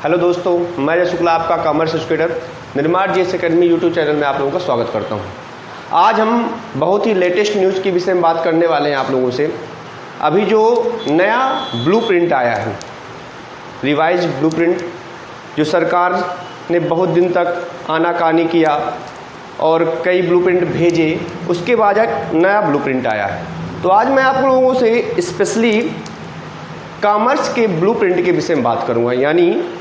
Hello दोस्तों, मैं जय शुक्ला आपका कॉमर्स एजुकेटर निर्माण जीएस एकेडमी यूट्यूब चैनल में आप लोगों का स्वागत करता हूं। आज हम बहुत ही लेटेस्ट न्यूज़ के विषय में बात करने वाले हैं आप लोगों से। अभी जो नया ब्लूप्रिंट आया है, रिवाइज ब्लूप्रिंट, जो सरकार ने बहुत दिन तक आनाकानी किया और कई ब्लूप्रिंट भेजे, उसके बाद एक नया ब्लूप्रिंट आया है। तो आज मैं आप लोगों से स्पेशली कॉमर्स के ब्लूप्रिंट के विषय में बात करूंगा, यानी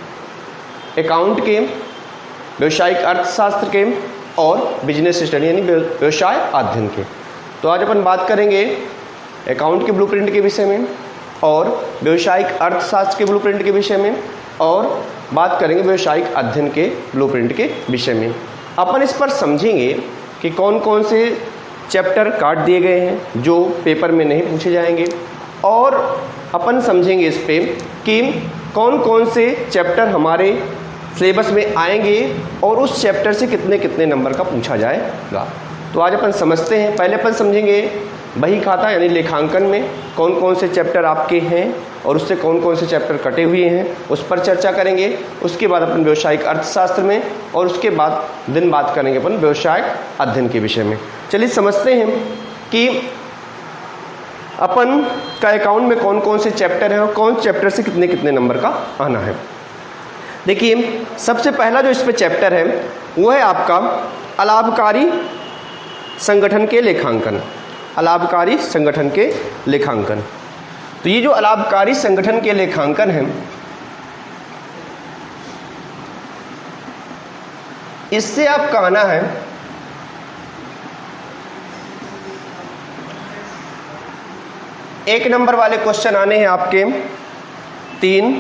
अकाउंट के, व्यवसायिक अर्थशास्त्र के और बिजनेस स्टडी यानी व्यवसाय अध्ययन के। तो आज अपन बात करेंगे अकाउंट के ब्लूप्रिंट के विषय में और व्यवसायिक अर्थशास्त्र के ब्लूप्रिंट के विषय में और बात करेंगे व्यवसायिक अध्ययन के ब्लूप्रिंट के विषय में। अपन इस पर समझेंगे कि कौन कौन से चैप्टर काट दिए गए हैं जो पेपर में नहीं पूछे जाएंगे, और अपन समझेंगे इस पे कि कौन कौन से चैप्टर हमारे सिलेबस में आएंगे और उस चैप्टर से कितने कितने नंबर का पूछा जाएगा। तो आज अपन समझते हैं। पहले अपन समझेंगे बही खाता यानी लेखांकन में कौन कौन से चैप्टर आपके हैं और उससे कौन कौन से चैप्टर कटे हुए हैं, उस पर चर्चा करेंगे। उसके बाद अपन व्यवसायिक अर्थशास्त्र में और उसके बाद बात करेंगे अपन व्यवसाय अध्ययन के विषय में। चलिए समझते हैं कि अपन का अकाउंट में कौन कौन से चैप्टर हैं और कौन चैप्टर से कितने कितने नंबर का आना है। देखिए, सबसे पहला जो इस पे चैप्टर है वो है आपका अलाभकारी संगठन के लेखांकन। अलाभकारी संगठन के लेखांकन। तो ये जो अलाभकारी संगठन के लेखांकन है, इससे आपका आना है एक नंबर वाले क्वेश्चन आने हैं आपके 3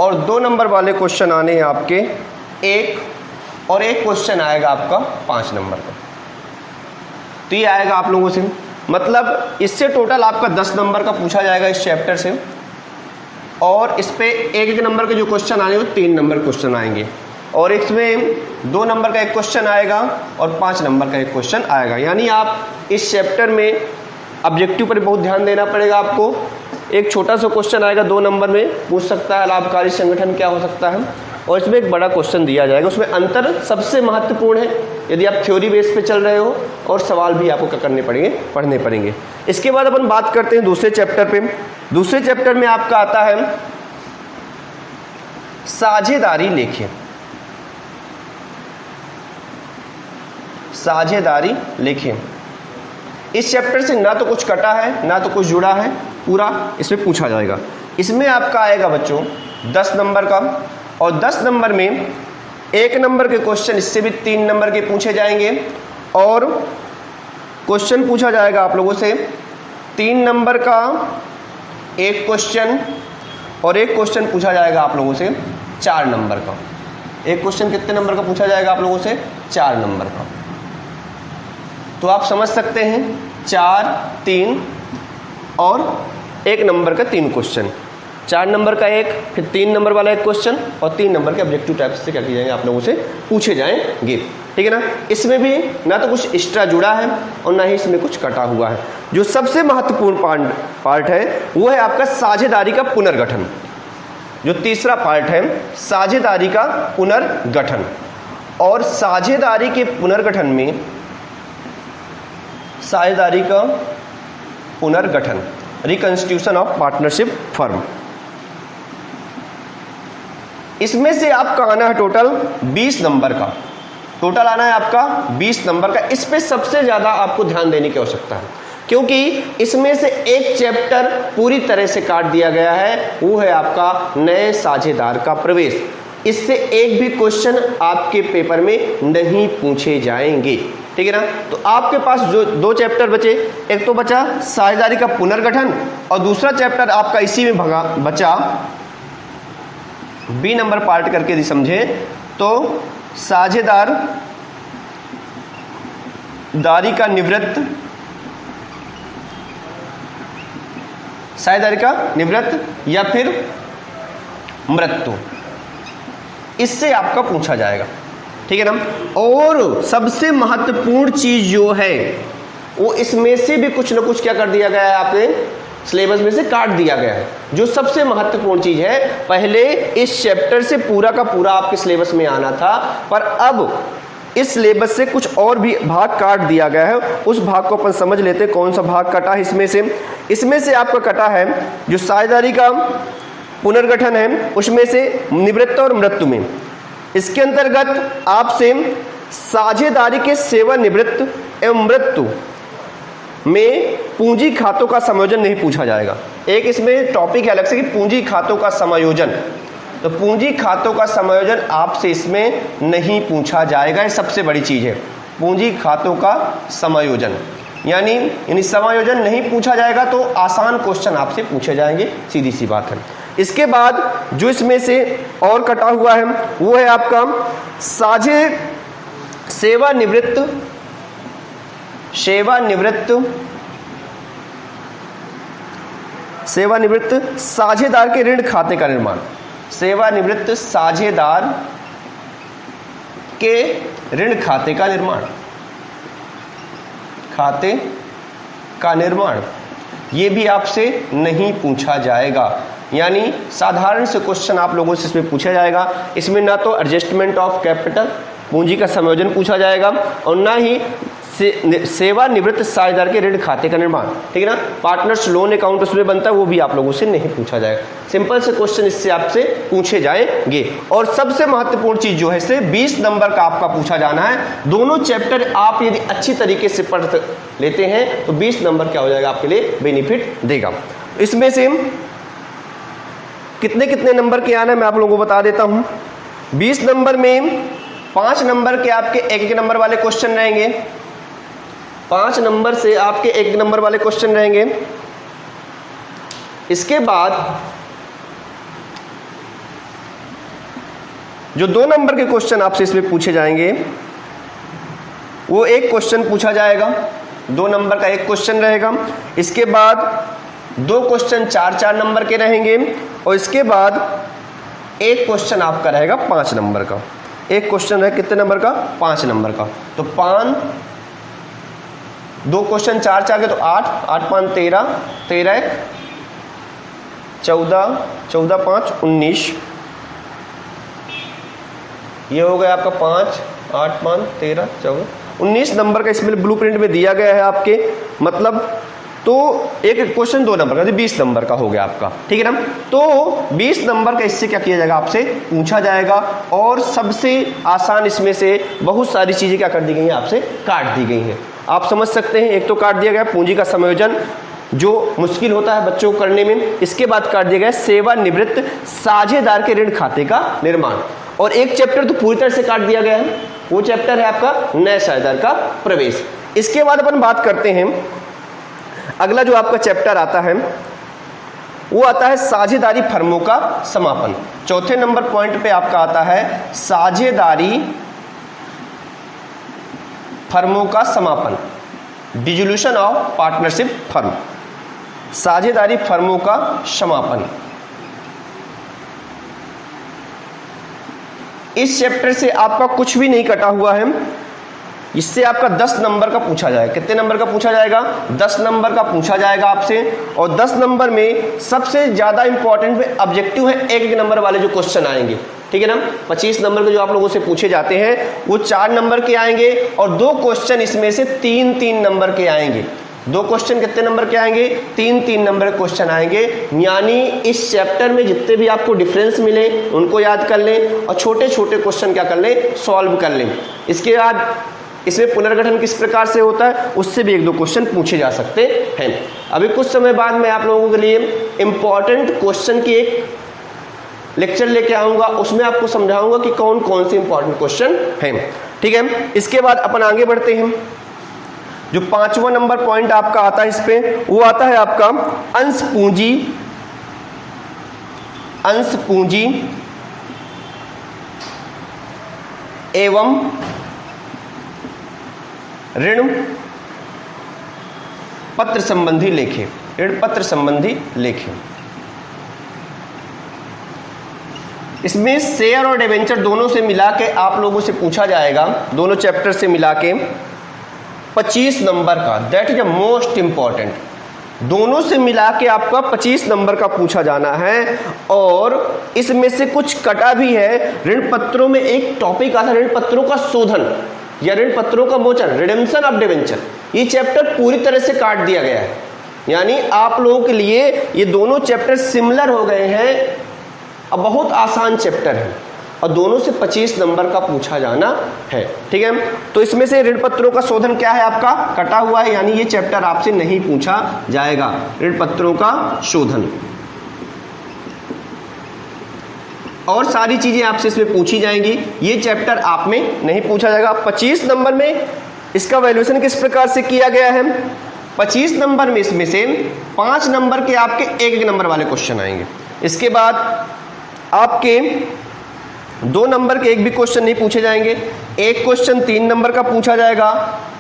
और 2 नंबर वाले क्वेश्चन आने हैं आपके 1 और एक क्वेश्चन आएगा आपका 5 नंबर का। तो ये आएगा आप लोगों से, मतलब इससे टोटल आपका 10 नंबर का पूछा जाएगा इस चैप्टर से, और इस पे एक नंबर के जो क्वेश्चन आने वो 3 नंबर क्वेश्चन आएंगे, और इसमें 2 नंबर का एक क्वेश्चन आएगा और 5 नंबर का एक क्वेश्चन आएगा। यानी आप इस चैप्टर में ऑब्जेक्टिव पर बहुत ध्यान देना पड़ेगा आपको। एक छोटा सा क्वेश्चन आएगा 2 नंबर में, पूछ सकता है लाभकारी संगठन क्या हो सकता है, और इसमें एक बड़ा क्वेश्चन दिया जाएगा। उसमें अंतर सबसे महत्वपूर्ण है यदि आप थ्योरी बेस पे चल रहे हो, और सवाल भी आपको क्या करने पड़ेंगे, पढ़ने पड़ेंगे। इसके बाद अपन बात करते हैं दूसरे चैप्टर पे। दूसरे चैप्टर में आपका आता है साझेदारी लेखें। साझेदारी लेखें। इस चैप्टर से ना तो कुछ कटा है ना तो कुछ जुड़ा है, पूरा इसमें पूछा जाएगा। इसमें आपका आएगा बच्चों 10 नंबर का, और 10 नंबर में 1 नंबर के क्वेश्चन, इससे भी 3 नंबर के पूछे जाएंगे, और क्वेश्चन पूछा जाएगा आप लोगों से 3 नंबर का एक क्वेश्चन, और एक क्वेश्चन पूछा जाएगा आप लोगों से 4 नंबर का। एक क्वेश्चन कितने नंबर का पूछा जाएगा आप लोगों से? 4 नंबर का। तो आप समझ सकते हैं 4, 3 और 1 नंबर का 3 क्वेश्चन, 4 नंबर का एक, फिर 3 नंबर वाला एक क्वेश्चन, और 3 नंबर के ऑब्जेक्टिव टाइप से क्या किए जाएंगे, आप लोगों से पूछे जाएंगे। ठीक है ना। इसमें भी ना तो कुछ एक्स्ट्रा जुड़ा है और ना ही इसमें कुछ कटा हुआ है। जो सबसे महत्वपूर्ण पार्ट है वो है आपका साझेदारी का पुनर्गठन। जो तीसरा पार्ट है साझेदारी का पुनर्गठन, और साझेदारी के पुनर्गठन में साझेदारी का पुनर्गठन, रिकंस्टिट्यूशन ऑफ पार्टनरशिप फर्म, इसमें से आपका आना है टोटल 20 नंबर का। टोटल आना है आपका 20 नंबर का। इस पे सबसे ज़्यादा आपको ध्यान देने की आवश्यकता है, क्योंकि इसमें से एक चैप्टर पूरी तरह से काट दिया गया है, वो है आपका नए साझेदार का प्रवेश। इससे एक भी क्वेश्चन आपके पेपर में नहीं पूछे जाएंगे। ठीक है ना। तो आपके पास जो 2 चैप्टर बचे, एक तो बचा साझेदारी का पुनर्गठन, और दूसरा चैप्टर आपका इसी में बचा बी नंबर पार्ट करके यदि समझे तो साझेदार दारी का निवृत्त, साझेदारी का निवृत्त या फिर मृत्यु, इससे आपका पूछा जाएगा। ठीक है ना। और सबसे महत्वपूर्ण चीज जो है वो इसमें से भी कुछ ना कुछ क्या कर दिया गया है, आपने सिलेबस में से काट दिया गया है। जो सबसे महत्वपूर्ण चीज है, पहले इस चैप्टर से पूरा का पूरा आपके सिलेबस में आना था, पर अब इस सिलेबस से कुछ और भी भाग काट दिया गया है। उस भाग को अपन समझ लेते हैं, कौन सा भाग कटा है इसमें से आपका कटा है जो साझेदारी का पुनर्गठन है, उसमें से निवृत्त और मृत्यु में। इसके अंतर्गत आपसे साझेदारी के सेवानिवृत्त एवं मृत्यु में पूंजी खातों का समायोजन नहीं पूछा जाएगा। एक इसमें टॉपिक है अलग से कि पूंजी खातों का समायोजन, तो पूंजी खातों का समायोजन आपसे इसमें नहीं पूछा जाएगा। ये सबसे बड़ी चीज है, पूंजी खातों का समायोजन, यानी समायोजन नहीं पूछा जाएगा तो आसान क्वेश्चन आपसे पूछे जाएंगे, सीधी सी बात है। इसके बाद जो इसमें से और कटा हुआ है वो है आपका सेवानिवृत्त साझेदार के ऋण खाते का निर्माण। सेवानिवृत्त साझेदार के ऋण खाते का निर्माण, ये भी आपसे नहीं पूछा जाएगा। यानी साधारण से क्वेश्चन आप लोगों से इसमें पूछा जाएगा। इसमें ना तो एडजस्टमेंट ऑफ कैपिटल पूंजी का समायोजन पूछा जाएगा और ना ही सेवानिवृत्त साझेदार के ऋण खाते का निर्माण, ठीक है ना। पार्टनर्स लोन अकाउंट उसमें बनता है, वो भी आप लोगों से नहीं पूछा जाएगा। सिंपल से क्वेश्चन इससे आपसे पूछे जाएंगे। और सबसे महत्वपूर्ण चीज जो है इससे 20 नंबर का आपका पूछा जाना है। दोनों चैप्टर आप यदि अच्छी तरीके से पढ़ लेते हैं तो 20 नंबर क्या हो जाएगा, आपके लिए बेनिफिट देगा। इसमें से कितने कितने नंबर के आना है मैं आप लोगों को बता देता हूं। 20 नंबर में 5 नंबर के आपके एक नंबर वाले क्वेश्चन रहेंगे। 5 नंबर से आपके 1 नंबर वाले क्वेश्चन रहेंगे। इसके बाद जो 2 नंबर के क्वेश्चन आपसे इसमें पूछे जाएंगे वो एक क्वेश्चन पूछा जाएगा, 2 नंबर का एक क्वेश्चन रहेगा। इसके बाद 2 क्वेश्चन 4-4 नंबर के रहेंगे और इसके बाद एक क्वेश्चन आपका रहेगा 5 नंबर का। एक क्वेश्चन है कितने नंबर का, 5 नंबर का। तो 2 क्वेश्चन 4-4 के तो 8, 8 5 13, 13 1 14, 14 5 19, ये हो गया आपका 5, 8 5 13 14 19 नंबर का इसमें ब्लूप्रिंट में दिया गया है आपके। मतलब तो एक क्वेश्चन 2 नंबर का, 20 नंबर का हो गया आपका, ठीक है ना। तो 20 नंबर का इससे क्या किया जाएगा, आपसे पूछा जाएगा। और सबसे आसान इसमें से बहुत सारी चीजें क्या कर दी गई हैं, आपसे काट दी गई हैं। आप समझ सकते हैं, एक तो काट दिया गया पूंजी का समायोजन जो मुश्किल होता है बच्चों को करने में। इसके बाद काट दिया गया सेवानिवृत्त साझेदार के ऋण खाते का निर्माण। और एक चैप्टर तो पूरी तरह से काट दिया गया है, वो चैप्टर है आपका नए साझेदार का प्रवेश। इसके बाद अपन बात करते हैं, अगला जो आपका चैप्टर आता है वो आता है साझेदारी फर्मों का समापन। चौथे नंबर पॉइंट पे आपका आता है साझेदारी फर्मों का समापन, डिसोल्यूशन ऑफ पार्टनरशिप फर्म, साझेदारी फर्मों का समापन। इस चैप्टर से आपका कुछ भी नहीं कटा हुआ है, इससे आपका 10 नंबर का पूछा जाएगा। कितने नंबर का पूछा जाएगा, 10 नंबर का पूछा जाएगा आपसे। और 10 नंबर में सबसे ज्यादा इंपॉर्टेंट ऑब्जेक्टिव है 1 नंबर वाले जो क्वेश्चन आएंगे, ठीक है ना। 25 नंबर के जो आप लोगों से पूछे जाते हैं वो 4 नंबर के आएंगे और 2 क्वेश्चन इसमें से 3-3 नंबर के आएंगे। 2 क्वेश्चन कितने नंबर के आएंगे, 3-3 नंबर के क्वेश्चन आएंगे। यानी इस चैप्टर में जितने भी आपको डिफरेंस मिले उनको याद कर लें और छोटे छोटे क्वेश्चन क्या कर लें, सॉल्व कर लें। इसके बाद इसमें पुनर्गठन किस प्रकार से होता है उससे भी 1-2 क्वेश्चन पूछे जा सकते हैं। अभी कुछ समय बाद मैं आप लोगों के लिए इंपॉर्टेंट क्वेश्चन की एक लेक्चर लेके आऊंगा, उसमें आपको समझाऊंगा कि कौन कौन से इंपॉर्टेंट क्वेश्चन हैं, ठीक है। इसके बाद अपन आगे बढ़ते हैं। जो 5वां नंबर पॉइंट आपका आता है इस पे, वो आता है आपका अंश पूंजी एवं ऋण पत्र संबंधी लेखे, ऋण पत्र संबंधी लेखे। इसमें शेयर और डिबेंचर दोनों से मिला के आप लोगों से पूछा जाएगा, दोनों चैप्टर से मिला के 25 नंबर का। That is the most important. दोनों से मिला के आपका 25 नंबर का पूछा जाना है। और इसमें से कुछ कटा भी है। ऋण पत्रों में एक टॉपिक आता है ऋण पत्रों का शोधन या ऋण पत्रों का मोचन, रिडेम्पशन ऑफ डिवेंचर। ये चैप्टर पूरी तरह से काट दिया गया है, यानी आप लोगों के लिए ये दोनों चैप्टर सिमिलर हो गए हैं। अब बहुत आसान चैप्टर है और दोनों से 25 नंबर का पूछा जाना है। ठीक है, तो इसमें से ऋण पत्रों का शोधन क्या है आपका कटा हुआ है, यानी ये चैप्टर आपसे नहीं पूछा जाएगा। ऋण पत्रों का शोधन और सारी चीजें आपसे इसमें पूछी जाएंगी। ये चैप्टर आप में नहीं पूछा जाएगा। 25 नंबर में इसका वैल्यूएशन किस प्रकार से किया गया है, 25 नंबर में इसमें से 5 नंबर के आपके एक नंबर वाले क्वेश्चन आएंगे। इसके बाद आपके 2 नंबर के एक भी क्वेश्चन नहीं पूछे जाएंगे। एक क्वेश्चन 3 नंबर का पूछा जाएगा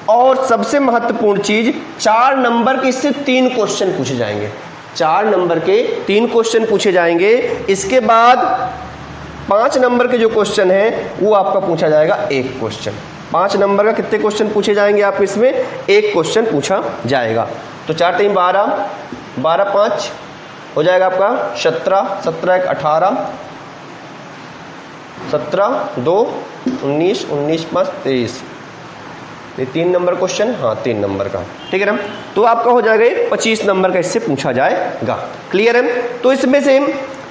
और सबसे महत्वपूर्ण चीज 4 नंबर के इससे 3 क्वेश्चन पूछे जाएंगे। 4 नंबर के 3 क्वेश्चन पूछे जाएंगे। इसके बाद 5 नंबर के जो क्वेश्चन है वो आपका पूछा जाएगा एक क्वेश्चन। 5 नंबर का कितने क्वेश्चन पूछे जाएंगे आप इसमें, एक क्वेश्चन पूछा जाएगा। तो 4 3 12, 12 5 हो जाएगा आपका 17, 17 1 18, 17 2 19, 19 5 23। ये 3 नंबर क्वेश्चन, हाँ 3 नंबर का, ठीक है ना। तो आपका हो जाएगा 25 नंबर का इससे पूछा जाएगा। क्लियर है। तो इसमें से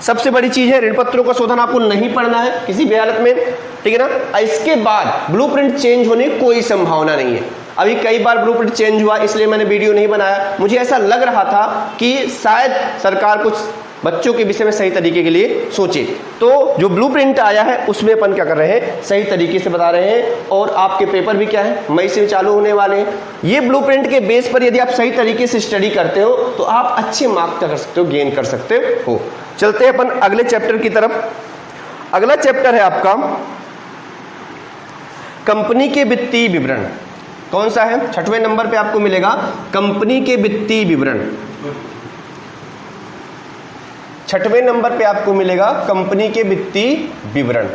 सबसे बड़ी चीज है ऋण पत्रों का शोधन आपको नहीं पढ़ना है किसी भी हालत में, ठीक है ना। इसके बाद ब्लूप्रिंट चेंज होने की कोई संभावना नहीं है। अभी कई बार ब्लूप्रिंट चेंज हुआ इसलिए मैंने वीडियो नहीं बनाया। मुझे ऐसा लग रहा था कि शायद सरकार कुछ बच्चों के विषय में सही तरीके के लिए सोचे। तो जो ब्लूप्रिंट आया है उसमें अपन क्या कर रहे हैं, सही तरीके से बता रहे हैं। और आपके पेपर भी क्या है, मई से चालू होने वाले हैं। ये ब्लूप्रिंट के बेस पर यदि आप सही तरीके से स्टडी करते हो तो आप अच्छे मार्क्स कर सकते हो, गेन कर सकते हो। चलते हैं अपन अगले चैप्टर की तरफ। अगला चैप्टर है आपका कंपनी के वित्तीय विवरण। कौन सा है, 6वें नंबर पे आपको मिलेगा कंपनी के वित्तीय विवरण। 6वें नंबर पे आपको मिलेगा कंपनी के वित्तीय विवरण।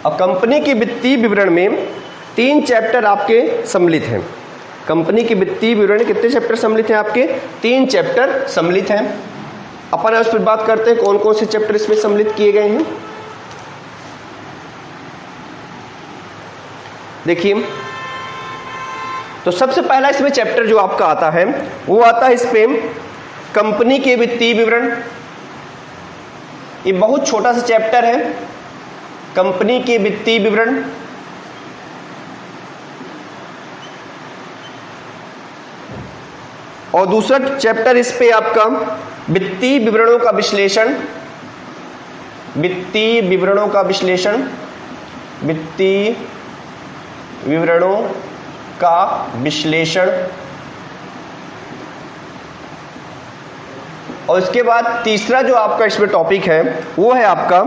अब कंपनी के वित्तीय विवरण में 3 चैप्टर आपके सम्मिलित हैं। कंपनी के वित्तीय विवरण कितने चैप्टर सम्मिलित हैं आपके, 3 चैप्टर सम्मिलित हैं। अपन उस पर बात करते हैं कौन कौन से चैप्टर इसमें सम्मिलित किए गए हैं। देखिए, तो सबसे पहला इसमें चैप्टर जो आपका आता है वो आता है इस पे कंपनी के वित्तीय विवरण। ये बहुत छोटा सा चैप्टर है, कंपनी के वित्तीय विवरण। और दूसरा चैप्टर इस पे आपका वित्तीय विवरणों का विश्लेषण। वित्तीय विवरणों का विश्लेषण, वित्तीय विवरणों का विश्लेषण। और इसके बाद तीसरा जो आपका इसमें टॉपिक है वो है आपका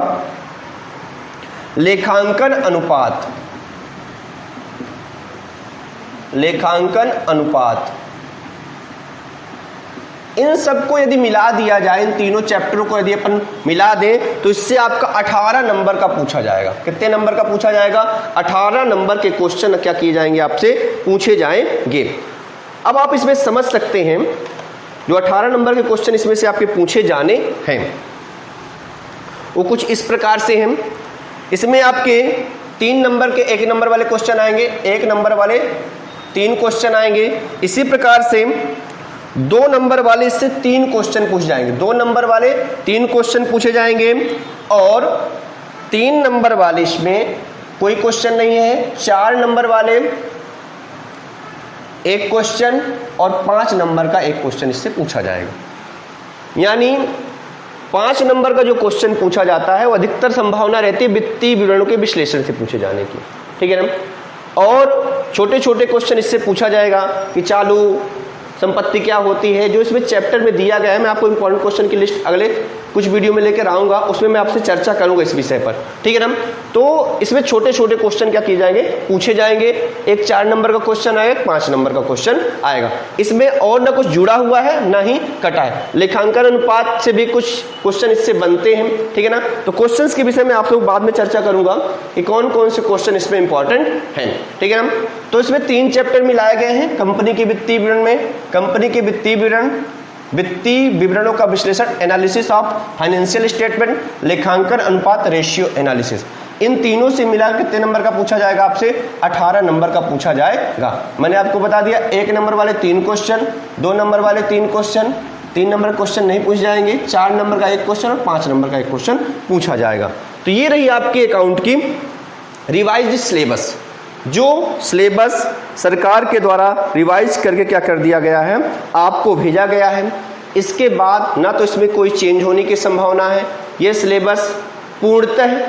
लेखांकन अनुपात। लेखांकन अनुपात, इन सबको यदि मिला दिया जाए, इन तीनों चैप्टरों को यदि अपन मिला दें तो इससे आपका 18 नंबर का पूछा जाएगा। कितने नंबर का पूछा जाएगा, 18 नंबर के क्वेश्चन क्या किए जाएंगे, आपसे पूछे जाएंगे। अब आप इसमें समझ सकते हैं जो 18 नंबर के क्वेश्चन इसमें से आपके पूछे जाने हैं वो कुछ इस प्रकार से हैं। इसमें आपके 3 नंबर के 1 नंबर वाले क्वेश्चन आएंगे, 1 नंबर वाले 3 क्वेश्चन आएंगे। इसी प्रकार से 2 नंबर वाले इससे 3 क्वेश्चन पूछ जाएंगे। 2 नंबर वाले 3 क्वेश्चन पूछे जाएंगे और 3 नंबर वाले इसमें कोई क्वेश्चन नहीं है। 4 नंबर वाले 1 क्वेश्चन और 5 नंबर का 1 क्वेश्चन इससे पूछा जाएगा। यानी 5 नंबर का जो क्वेश्चन पूछा जाता है वो अधिकतर संभावना रहती है वित्तीय विवरणों के विश्लेषण से पूछे जाने की, ठीक है ना। और छोटे छोटे क्वेश्चन इससे पूछा जाएगा कि चालू संपत्ति क्या होती है, जो इसमें चैप्टर में दिया गया है। मैं आपको इंपॉर्टेंट क्वेश्चन की लिस्ट अगले कुछ वीडियो में लेकर आऊँगा, उसमें मैं आपसे चर्चा करूँगा इस विषय पर, ठीक है ना। तो इसमें छोटे छोटे क्वेश्चन क्या किए जाएंगे, पूछे जाएंगे। एक 4 नंबर का क्वेश्चन आएगा, एक 5 नंबर का क्वेश्चन आएगा। इसमें और ना कुछ जुड़ा हुआ है ना ही कटा है। लेखांकन अनुपात से भी कुछ क्वेश्चन इससे बनते हैं, ठीक है ना। तो क्वेश्चंस के विषय में आप लोग बाद में चर्चा करूंगा कि कौन कौन से क्वेश्चन इसमें इंपॉर्टेंट हैं, ठीक है ना। तो इसमें 3 चैप्टर मिलाए गए हैं कंपनी के वित्तीय विवरण में। कंपनी के वित्तीय विवरण, वित्तीय विवरणों का विश्लेषण, एनालिसिस ऑफ फाइनेंशियल स्टेटमेंट, लेखांकन अनुपात, रेशियो एनालिसिस। इन तीनों से मिलाकर कितने नंबर का पूछा जाएगा आपसे, 18 नंबर का पूछा जाएगा। मैंने आपको बता दिया 1 नंबर वाले 3 क्वेश्चन, 2 नंबर वाले 3 क्वेश्चन, 3 नंबर क्वेश्चन नहीं पूछ जाएंगे, 4 नंबर का 1 क्वेश्चन और 5 नंबर का 1 क्वेश्चन पूछा जाएगा। तो ये रही आपके अकाउंट की रिवाइज्ड सिलेबस। जो सिलेबस सरकार के द्वारा रिवाइज करके क्या कर दिया गया है, आपको भेजा गया है। इसके बाद ना तो इसमें कोई चेंज होने की संभावना है, ये सिलेबस पूर्णतः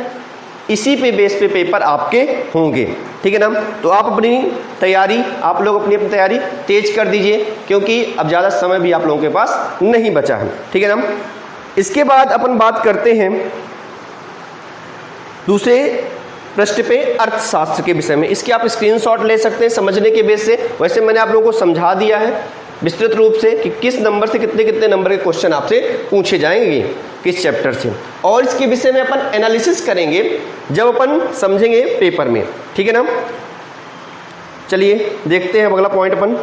इसी पे बेस पे पेपर आपके होंगे, ठीक है ना। तो आप अपनी तैयारी, आप लोग अपनी तैयारी तेज कर दीजिए, क्योंकि अब ज़्यादा समय भी आप लोगों के पास नहीं बचा है, ठीक है ना। इसके बाद अपन बात करते हैं दूसरे पृष्ठ पे अर्थशास्त्र के विषय में। इसके आप स्क्रीनशॉट ले सकते हैं समझने के बेस से। वैसे मैंने आप लोगों को समझा दिया है विस्तृत रूप से कि किस नंबर से कितने कितने नंबर के क्वेश्चन आपसे पूछे जाएंगे किस चैप्टर से, और इसके विषय में अपन एनालिसिस करेंगे जब अपन समझेंगे पेपर में, ठीक है ना। चलिए देखते हैं अगला पॉइंट अपन,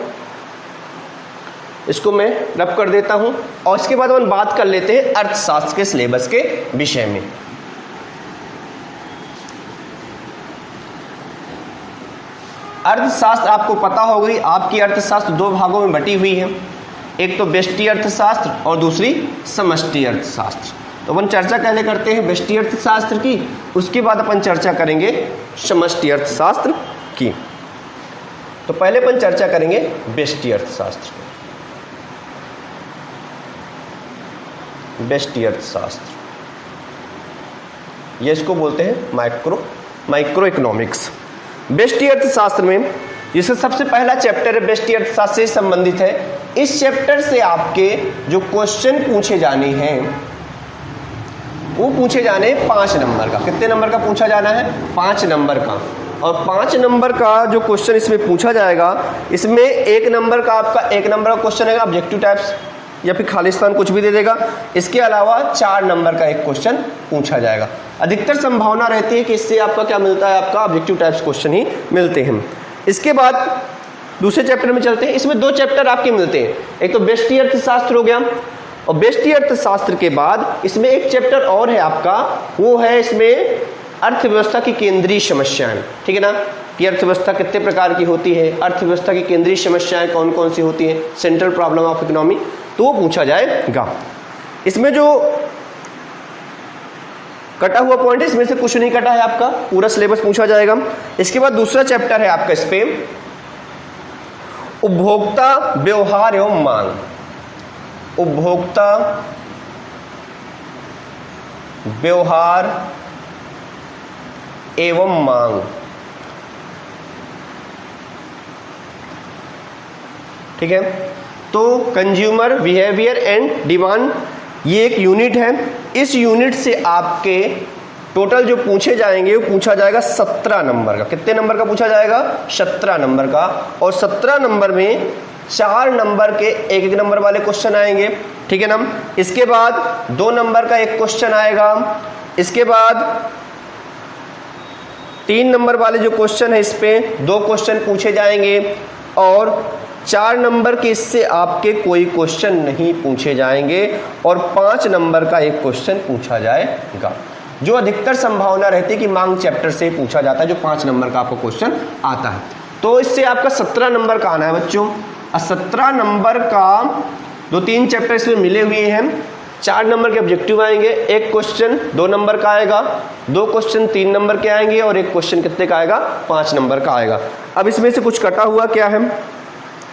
इसको मैं रब कर देता हूं और इसके बाद अपन बात कर लेते हैं अर्थशास्त्र के सिलेबस के विषय में। अर्थशास्त्र आपको पता होगी, आपकी अर्थशास्त्र 2 भागों में बटी हुई है, एक तो व्यष्टि अर्थशास्त्र और दूसरी समष्टि अर्थशास्त्र। तो अपन चर्चा पहले करते हैं व्यष्टि अर्थशास्त्र की, उसके बाद अपन चर्चा करेंगे समष्टि अर्थशास्त्र की। तो पहले अपन चर्चा करेंगे व्यष्टि अर्थशास्त्र। व्यष्टि अर्थशास्त्र, ये इसको बोलते हैं माइक्रो इकोनॉमिक्स। व्यष्टि अर्थशास्त्र में जिसका सबसे पहला चैप्टर है व्यष्टि अर्थशास्त्र से संबंधित है। इस चैप्टर से आपके जो क्वेश्चन पूछे जाने हैं वो पूछे जाने 5 नंबर का। कितने नंबर का पूछा जाना है, 5 नंबर का। और 5 नंबर का जो क्वेश्चन इसमें पूछा जाएगा, इसमें 1 नंबर का आपका 1 नंबर का क्वेश्चन है ऑब्जेक्टिव टाइप्स या फिर खालिस्तान कुछ भी दे देगा। इसके अलावा 4 नंबर का 1 क्वेश्चन पूछा जाएगा। अधिकतर संभावना रहती है कि इससे आपका क्या मिलता है, आपका ऑब्जेक्टिव टाइप्स क्वेश्चन ही मिलते हैं। इसके बाद दूसरे चैप्टर में चलते हैं। इसमें 2 चैप्टर आपके मिलते हैं, एक तो व्यष्टि अर्थशास्त्र हो गया, और व्यष्टि अर्थशास्त्र के बाद इसमें एक चैप्टर और है आपका, वो है इसमें अर्थव्यवस्था की केंद्रीय समस्याएं, ठीक है ना। कि अर्थव्यवस्था कितने प्रकार की होती है, अर्थव्यवस्था की केंद्रीय समस्याएं कौन कौन सी होती हैं, सेंट्रल प्रॉब्लम ऑफ इकोनॉमी, तो वो पूछा जाएगा। इसमें जो कटा हुआ पॉइंट है, इसमें से कुछ नहीं कटा है, आपका पूरा सिलेबस पूछा जाएगा। इसके बाद दूसरा चैप्टर है आपका इस पे उपभोक्ता व्यवहार एवं मांग। उपभोक्ता व्यवहार एवं मांग, ठीक है। तो कंज्यूमर बिहेवियर एंड डिमांड, ये एक यूनिट है। इस यूनिट से आपके टोटल जो पूछे जाएंगे वो पूछा जाएगा 17 नंबर का। कितने नंबर का पूछा जाएगा, 17 नंबर का। और 17 नंबर में 4 नंबर के 1-1 नंबर वाले क्वेश्चन आएंगे, ठीक है ना। इसके बाद 2 नंबर का 1 क्वेश्चन आएगा। इसके बाद 3 नंबर वाले जो क्वेश्चन है इस पे 2 क्वेश्चन पूछे जाएंगे, और 4 नंबर के इससे आपके कोई क्वेश्चन नहीं पूछे जाएंगे, और 5 नंबर का 1 क्वेश्चन पूछा जाएगा। जो अधिकतर संभावना रहती है कि मांग चैप्टर से पूछा जाता है, जो 5 नंबर का आपको क्वेश्चन आता है। तो इससे आपका 17 नंबर का आना है बच्चों। और 17 नंबर का 2-3 चैप्टर इसमें मिले हुए हैं। 4 नंबर के ऑब्जेक्टिव आएंगे, 1 क्वेश्चन 2 नंबर का आएगा, 2 क्वेश्चन 3 नंबर के आएंगे, और 1 क्वेश्चन कितने का आएगा, 5 नंबर का आएगा। अब इसमें से कुछ कटा हुआ क्या है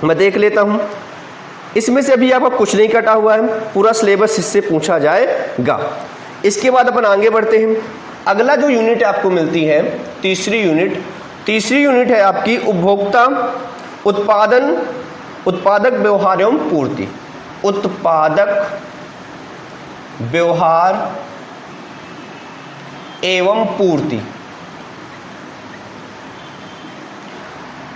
मैं देख लेता हूं। इसमें से अभी आपका कुछ नहीं कटा हुआ है, पूरा सिलेबस इससे पूछा जाएगा। इसके बाद अपन आगे बढ़ते हैं। अगला जो यूनिट आपको मिलती है, तीसरी यूनिट है आपकी उपभोक्ता उत्पादक व्यवहार एवं पूर्ति, उत्पादक व्यवहार एवं पूर्ति,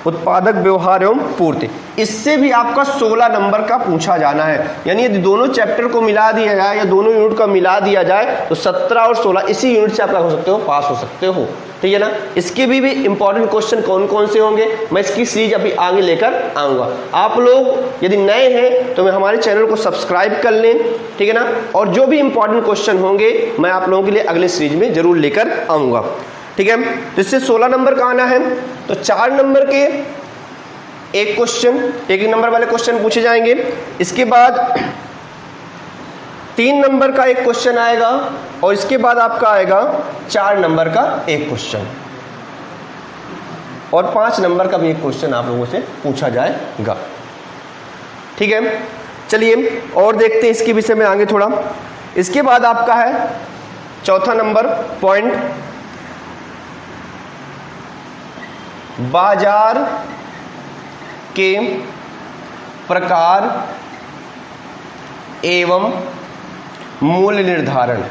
उत्पादक व्यवहार एवं पूर्ति। इससे भी आपका 16 नंबर का पूछा जाना है। यानी यदि दोनों चैप्टर को मिला दिया जाए या दोनों यूनिट का मिला दिया जाए तो 17 और 16 इसी यूनिट से आप क्या हो सकते हो, पास हो सकते हो। ठीक है ना। इसके भी इंपॉर्टेंट क्वेश्चन कौन कौन से होंगे मैं इसकी सीरीज अभी आगे लेकर आऊँगा। आप लोग यदि नए हैं तो मैं हमारे चैनल को सब्सक्राइब कर लें, ठीक है ना। और जो भी इंपॉर्टेंट क्वेश्चन होंगे मैं आप लोगों के लिए अगले सीरीज में जरूर लेकर आऊँगा, ठीक है। तो इससे 16 नंबर का आना है तो 4 नंबर के एक क्वेश्चन, एक नंबर वाले क्वेश्चन पूछे जाएंगे। इसके बाद 3 नंबर का एक क्वेश्चन आएगा और इसके बाद आपका आएगा 4 नंबर का एक क्वेश्चन और 5 नंबर का भी एक क्वेश्चन आप लोगों से पूछा जाएगा, ठीक है। चलिए और देखते हैं इसके विषय में आगे थोड़ा। इसके बाद आपका है चौथा नंबर पॉइंट, बाजार के प्रकार एवं मूल्य निर्धारण।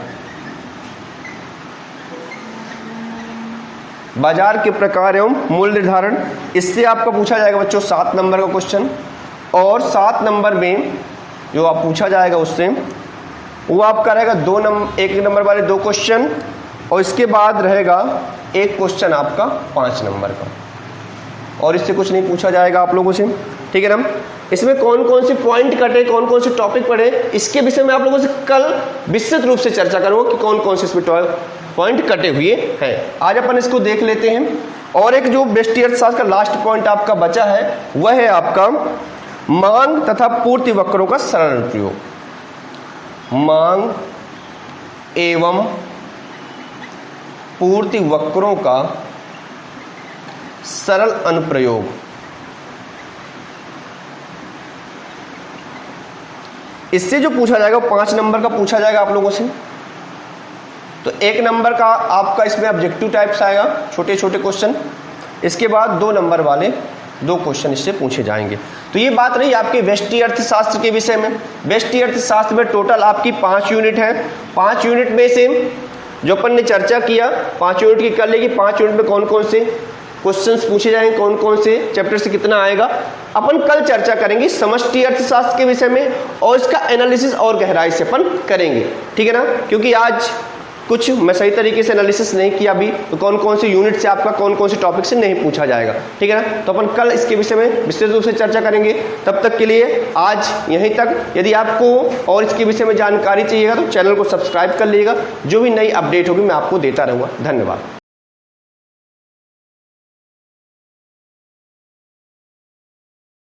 बाजार के प्रकार एवं मूल्य निर्धारण, इससे आपका पूछा जाएगा बच्चों 7 नंबर का क्वेश्चन। और 7 नंबर में जो आप पूछा जाएगा उससे वो आपका रहेगा 1 नंबर वाले 2 क्वेश्चन और इसके बाद रहेगा एक क्वेश्चन आपका 5 नंबर का, और इससे कुछ नहीं पूछा जाएगा आप लोगों से, ठीक है ना। इसमें कौन कौन से पॉइंट कटे, कौन कौन से टॉपिक पढ़े, इसके विषय में आप लोगों से कल विस्तृत रूप से चर्चा करूंगा कि कौन कौन से इसमें पॉइंट कटे हुए हैं। आज अपन इसको देख लेते हैं। और एक जो व्यष्टि अर्थशास्त्र का लास्ट पॉइंट आपका बचा है वह है आपका मांग तथा पूर्ति वक्रों का सरल प्रयोग। मांग एवं पूर्ति वक्रों का सरल अनुप्रयोग। इससे जो पूछा जाएगा 5 नंबर का पूछा जाएगा आप लोगों से। तो 1 नंबर का आपका इसमें ऑब्जेक्टिव टाइप्स आएगा, छोटे छोटे क्वेश्चन। इसके बाद 2 नंबर वाले 2 क्वेश्चन इससे पूछे जाएंगे। तो ये बात रही आपके व्यष्टि अर्थशास्त्र के विषय में। व्यष्टि अर्थशास्त्र में टोटल आपकी 5 यूनिट है। 5 यूनिट में से जो अपन ने चर्चा किया 5 यूनिट की कर लेगी। 5 यूनिट में कौन कौन से क्वेश्चंस पूछे जाएंगे, कौन कौन से चैप्टर से कितना आएगा, अपन कल चर्चा करेंगे समष्टि अर्थशास्त्र के विषय में और इसका एनालिसिस और गहराई से अपन करेंगे, ठीक है ना। क्योंकि आज कुछ मैं सही तरीके से एनालिसिस नहीं किया अभी, तो कौन कौन से यूनिट से आपका कौन कौन से टॉपिक से नहीं पूछा जाएगा, ठीक है ना। तो अपन कल इसके विषय में विस्तृत रूप से चर्चा करेंगे। तब तक के लिए आज यहीं तक। यदि आपको और इसके विषय में जानकारी चाहिएगा तो चैनल को सब्सक्राइब कर लीजिएगा। जो भी नई अपडेट होगी मैं आपको देता रहूँगा। धन्यवाद।